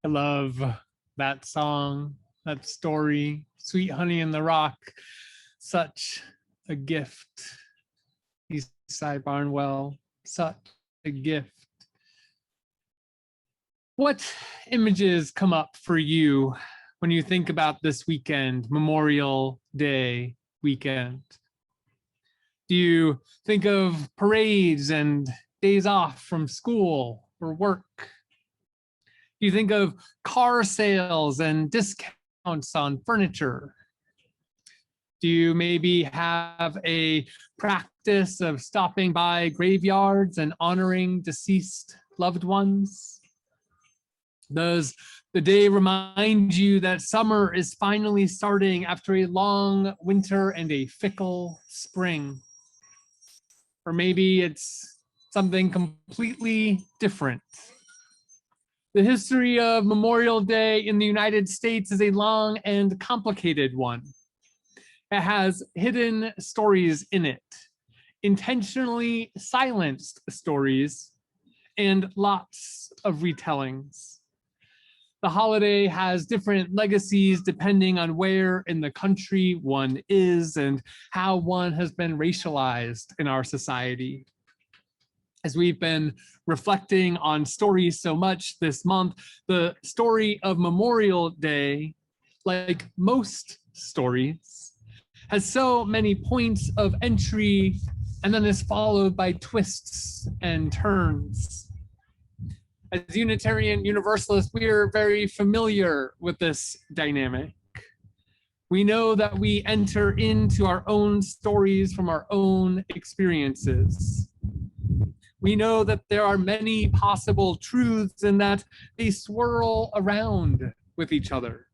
I love that song, that story, Sweet Honey in the Rock. Such a gift. Eastside Barnwell, such a gift. What images come up for you when you think about this weekend, Memorial Day weekend? Do you think of parades and days off from school or work? Do you think of car sales and discounts on furniture? Do you maybe have a practice of stopping by graveyards and honoring deceased loved ones? Does the day remind you that summer is finally starting after a long winter and a fickle spring? Or maybe it's something completely different. The history of Memorial Day in the United States is a long and complicated one. It has hidden stories in it, intentionally silenced stories, and lots of retellings. The holiday has different legacies depending on where in the country one is and how one has been racialized in our society. As we've been reflecting on stories so much this month, the story of Memorial Day, like most stories, has so many points of entry and then is followed by twists and turns. As Unitarian Universalists, we are very familiar with this dynamic. We know that we enter into our own stories from our own experiences. We know that there are many possible truths and that they swirl around with each other.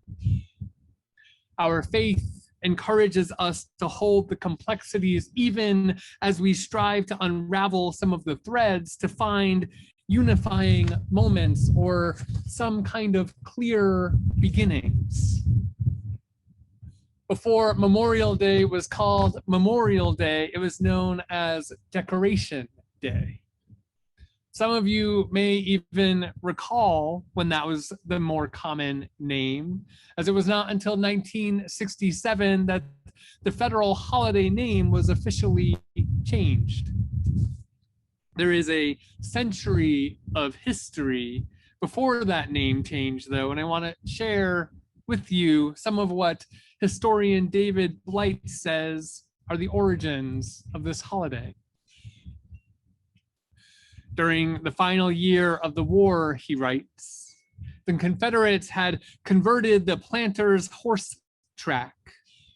Our faith encourages us to hold the complexities even as we strive to unravel some of the threads to find unifying moments or some kind of clear beginnings. Before Memorial Day was called Memorial Day, it was known as Decoration Day. Some of you may even recall when that was the more common name, as it was not until 1967 that the federal holiday name was officially changed. There is a century of history before that name change, though, and I want to share with you some of what historian David Blight says are the origins of this holiday. During the final year of the war, he writes, the Confederates had converted the Planters Horse Track,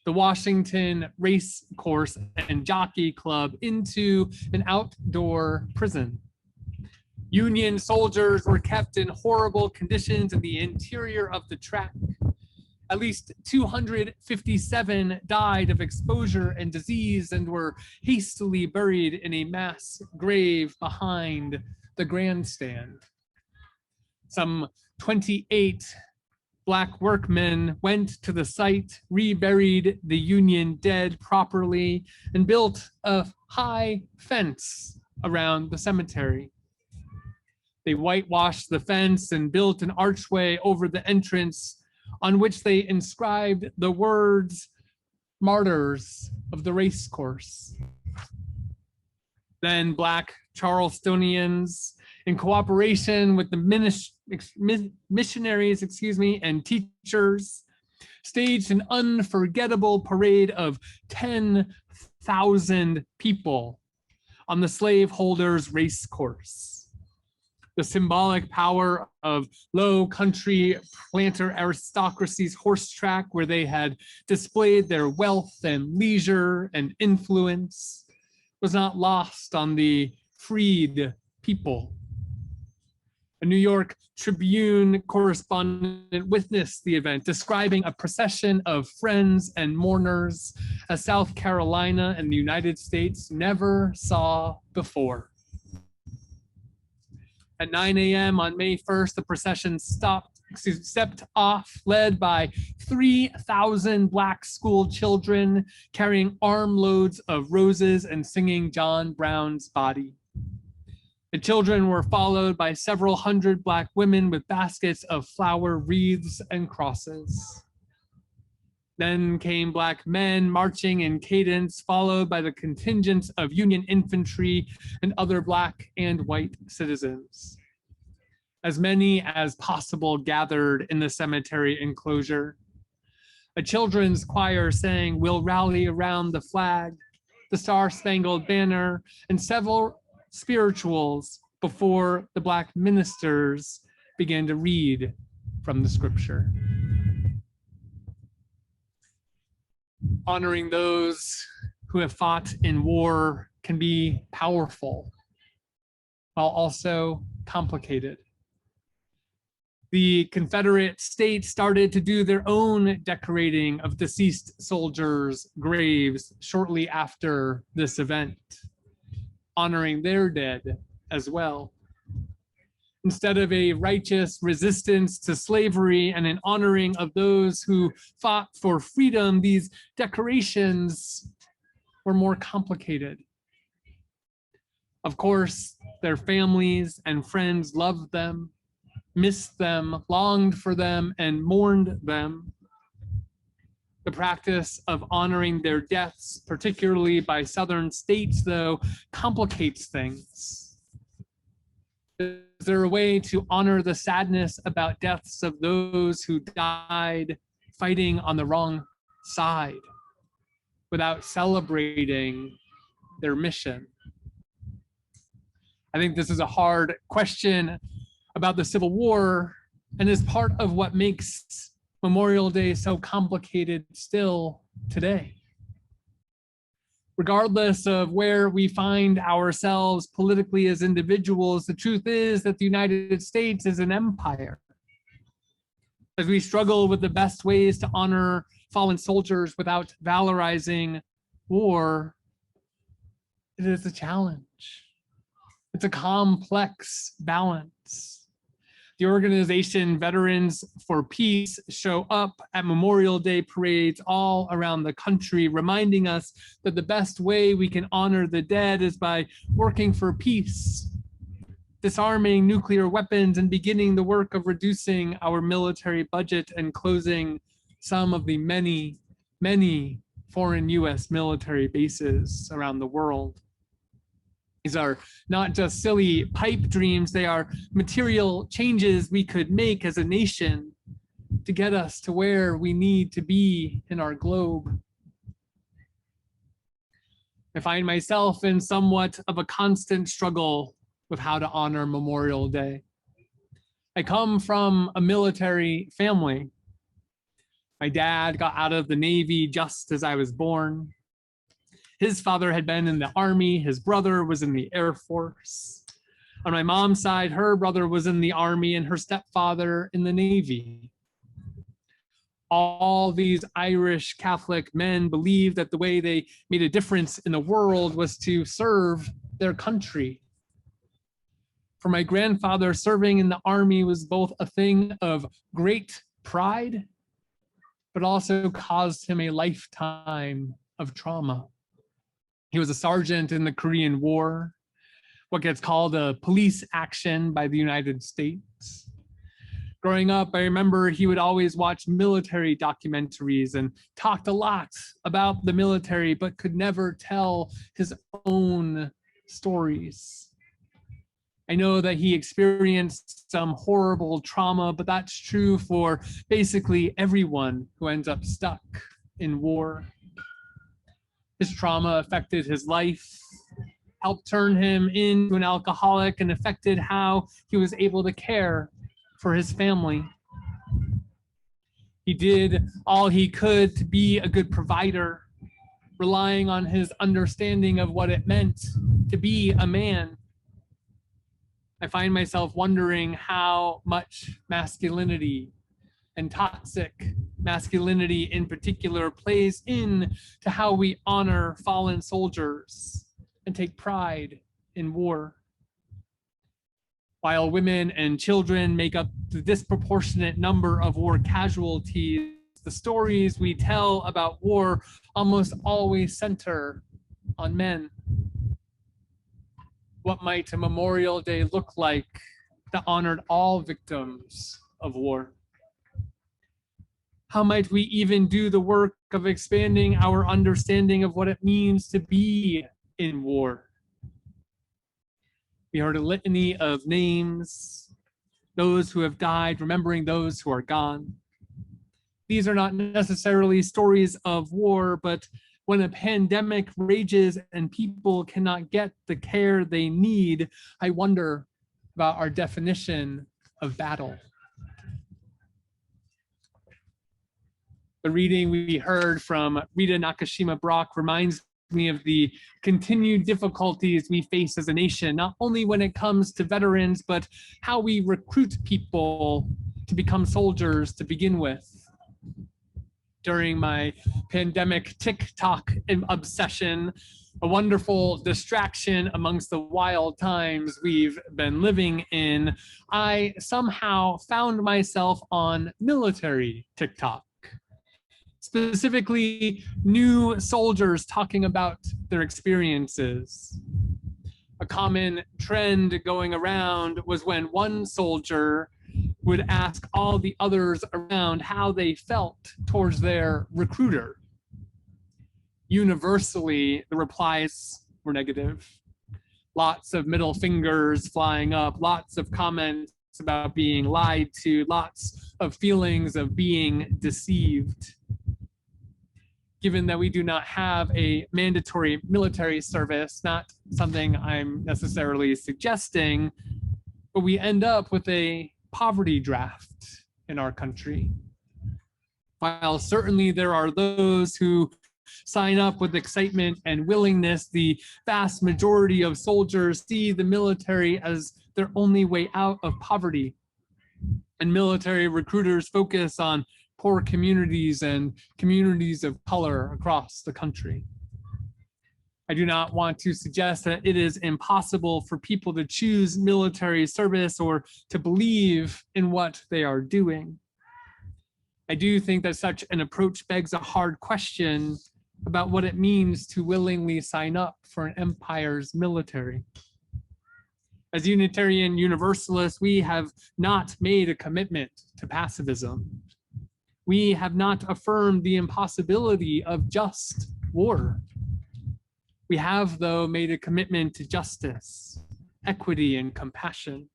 the Washington Race Course and Jockey Club, into an outdoor prison. Union soldiers were kept in horrible conditions in the interior of the track. At least 257 died of exposure and disease and were hastily buried in a mass grave behind the grandstand. Some 28 Black workmen went to the site, reburied the Union dead properly, and built a high fence around the cemetery. They whitewashed the fence and built an archway over the entrance on which they inscribed the words, "Martyrs of the Race Course." Then Black Charlestonians, in cooperation with the missionaries, and teachers, staged an unforgettable parade of 10,000 people on the slaveholders' race course. The symbolic power of low country planter aristocracy's horse track, where they had displayed their wealth and leisure and influence, was not lost on the freed people. A New York Tribune correspondent witnessed the event, describing a procession of friends and mourners as South Carolina and the United States never saw before. At 9 a.m. on May 1st, the procession stepped off, led by 3,000 Black school children carrying armloads of roses and singing John Brown's Body. The children were followed by several hundred Black women with baskets of flower wreaths and crosses. Then came Black men marching in cadence, followed by the contingents of Union infantry and other Black and white citizens. As many as possible gathered in the cemetery enclosure. A children's choir sang, "We'll rally around the flag," the Star-Spangled Banner, and several spirituals before the Black ministers began to read from the scripture. Honoring those who have fought in war can be powerful, while also complicated. The Confederate States started to do their own decorating of deceased soldiers' graves shortly after this event, honoring their dead as well. Instead of a righteous resistance to slavery and an honoring of those who fought for freedom, these decorations were more complicated. Of course, their families and friends loved them, missed them, longed for them, and mourned them. The practice of honoring their deaths, particularly by Southern states, though, complicates things. Is there a way to honor the sadness about deaths of those who died fighting on the wrong side without celebrating their mission? I think this is a hard question about the Civil War and is part of what makes Memorial Day so complicated still today. Regardless of where we find ourselves politically as individuals, the truth is that the United States is an empire. As we struggle with the best ways to honor fallen soldiers without valorizing war, it is a challenge. It's a complex balance. The organization Veterans for Peace show up at Memorial Day parades all around the country, reminding us that the best way we can honor the dead is by working for peace, disarming nuclear weapons, and beginning the work of reducing our military budget and closing some of the many, many foreign US military bases around the world. These are not just silly pipe dreams, they are material changes we could make as a nation to get us to where we need to be in our globe. I find myself in somewhat of a constant struggle with how to honor Memorial Day. I come from a military family. My dad got out of the Navy just as I was born. His father had been in the Army. His brother was in the Air Force. On my mom's side, her brother was in the Army and her stepfather in the Navy. All these Irish Catholic men believed that the way they made a difference in the world was to serve their country. For my grandfather, serving in the Army was both a thing of great pride, but also caused him a lifetime of trauma. He was a sergeant in the Korean War, what gets called a police action by the United States. Growing up, I remember he would always watch military documentaries and talked a lot about the military, but could never tell his own stories. I know that he experienced some horrible trauma, but that's true for basically everyone who ends up stuck in war. His trauma affected his life, helped turn him into an alcoholic, and affected how he was able to care for his family. He did all he could to be a good provider, relying on his understanding of what it meant to be a man. I find myself wondering how much masculinity and toxic masculinity in particular plays in to how we honor fallen soldiers and take pride in war. While women and children make up the disproportionate number of war casualties, the stories we tell about war almost always center on men. What might a Memorial Day look like that honored all victims of war? How might we even do the work of expanding our understanding of what it means to be in war? We heard a litany of names, those who have died, remembering those who are gone. These are not necessarily stories of war, but when a pandemic rages and people cannot get the care they need, I wonder about our definition of battle. The reading we heard from Rita Nakashima Brock reminds me of the continued difficulties we face as a nation, not only when it comes to veterans, but how we recruit people to become soldiers to begin with. During my pandemic TikTok obsession, a wonderful distraction amongst the wild times we've been living in, I somehow found myself on military TikTok. Specifically, new soldiers talking about their experiences. A common trend going around was when one soldier would ask all the others around how they felt towards their recruiter. Universally, the replies were negative. Lots of middle fingers flying up, lots of comments about being lied to, lots of feelings of being deceived. Given that we do not have a mandatory military service, not something I'm necessarily suggesting, but we end up with a poverty draft in our country. While certainly there are those who sign up with excitement and willingness, the vast majority of soldiers see the military as their only way out of poverty. And military recruiters focus on poor communities and communities of color across the country. I do not want to suggest that it is impossible for people to choose military service or to believe in what they are doing. I do think that such an approach begs a hard question about what it means to willingly sign up for an empire's military. As Unitarian Universalists, we have not made a commitment to pacifism. We have not affirmed the impossibility of just war. We have, though, made a commitment to justice, equity, and compassion.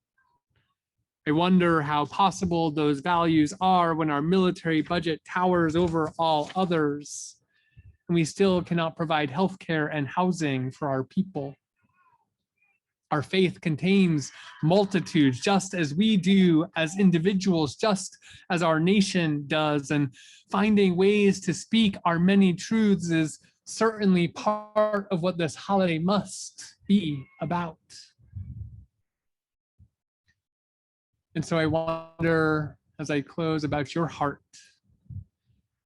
I wonder how possible those values are when our military budget towers over all others, and we still cannot provide healthcare and housing for our people. Our faith contains multitudes, just as we do as individuals, just as our nation does, and finding ways to speak our many truths is certainly part of what this holiday must be about. And so I wonder, as I close, about your heart.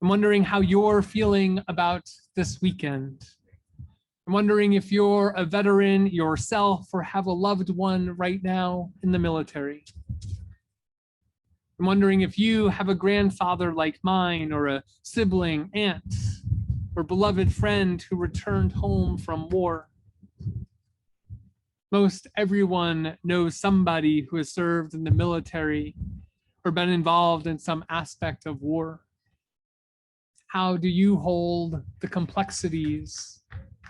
I'm wondering how you're feeling about this weekend. I'm wondering if you're a veteran yourself or have a loved one right now in the military. I'm wondering if you have a grandfather like mine or a sibling, aunt, or beloved friend who returned home from war. Most everyone knows somebody who has served in the military or been involved in some aspect of war. How do you hold the complexities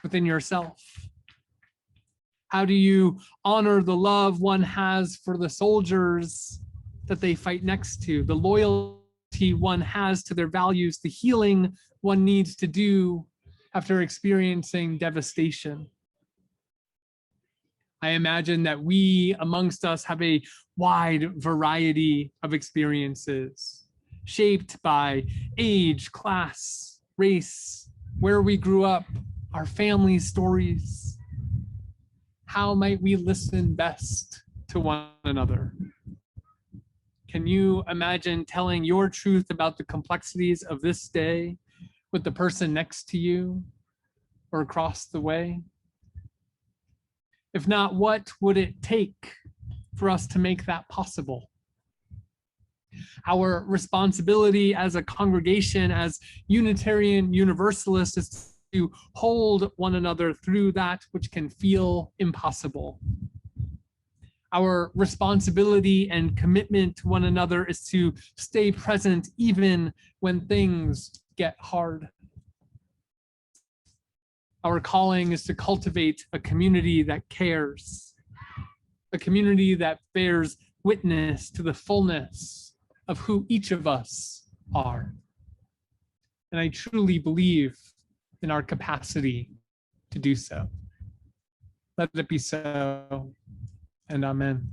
within yourself? How do you honor the love one has for the soldiers that they fight next to, the loyalty one has to their values, the healing one needs to do after experiencing devastation? I imagine that we amongst us have a wide variety of experiences shaped by age, class, race, where we grew up, our family stories. How might we listen best to one another? Can you imagine telling your truth about the complexities of this day with the person next to you or across the way? If not, what would it take for us to make that possible? Our responsibility as a congregation, as Unitarian Universalists, is to hold one another through that which can feel impossible. Our responsibility and commitment to one another is to stay present even when things get hard. Our calling is to cultivate a community that cares, a community that bears witness to the fullness of who each of us are. And I truly believe in our capacity to do so. Let it be so, and amen.